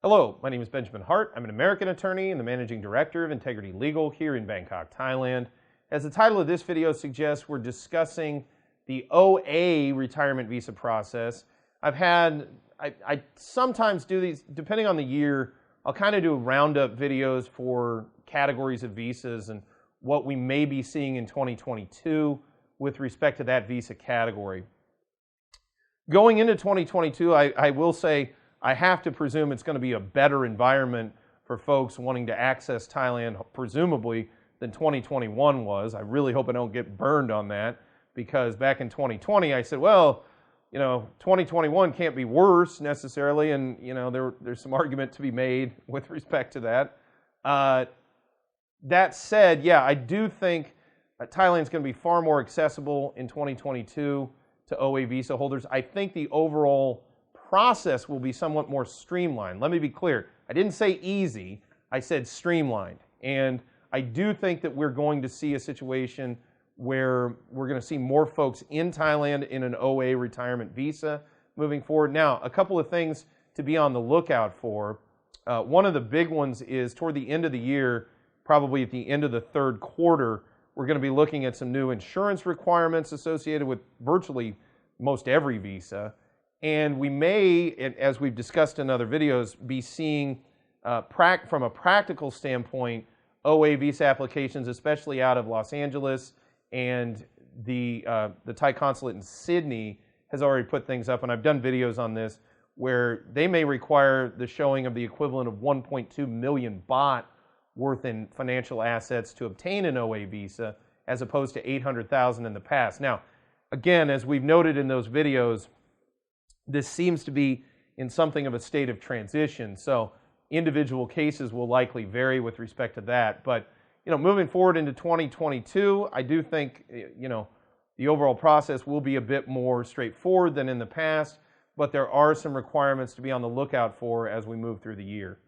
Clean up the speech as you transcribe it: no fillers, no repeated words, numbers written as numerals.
Hello, my name is Benjamin Hart. I'm an American attorney and the managing director of Integrity Legal here in Bangkok, Thailand. As the title of this video suggests, we're discussing the OA retirement visa process. I sometimes do these, depending on the year, I'll kind of do roundup videos for categories of visas and what we may be seeing in 2022 with respect to that visa category. Going into 2022, I will say, I have to presume it's going to be a better environment for folks wanting to access Thailand, presumably, than 2021 was. I really hope I don't get burned on that, because back in 2020, I said, well, 2021 can't be worse necessarily, and there's some argument to be made with respect to that. That said, yeah, I do think Thailand's going to be far more accessible in 2022 to OA visa holders. I think the overall process will be somewhat more streamlined. Let me be clear. I didn't say easy. I said streamlined. And I do think that we're going to see a situation where we're going to see more folks in Thailand in an OA retirement visa moving forward. Now, a couple of things to be on the lookout for. One of the big ones is toward the end of the year, probably at the end of the third quarter, we're going to be looking at some new insurance requirements associated with virtually most every visa. And we may, as we've discussed in other videos, be seeing, from a practical standpoint, OA visa applications, especially out of Los Angeles, and the Thai consulate in Sydney has already put things up, and I've done videos on this, where they may require the showing of the equivalent of 1.2 million baht worth in financial assets to obtain an OA visa, as opposed to 800,000 in the past. Now, again, as we've noted in those videos, this seems to be in something of a state of transition, so individual cases will likely vary with respect to that. But moving forward into 2022, I do think the overall process will be a bit more straightforward than in the past, but there are some requirements to be on the lookout for as we move through the year.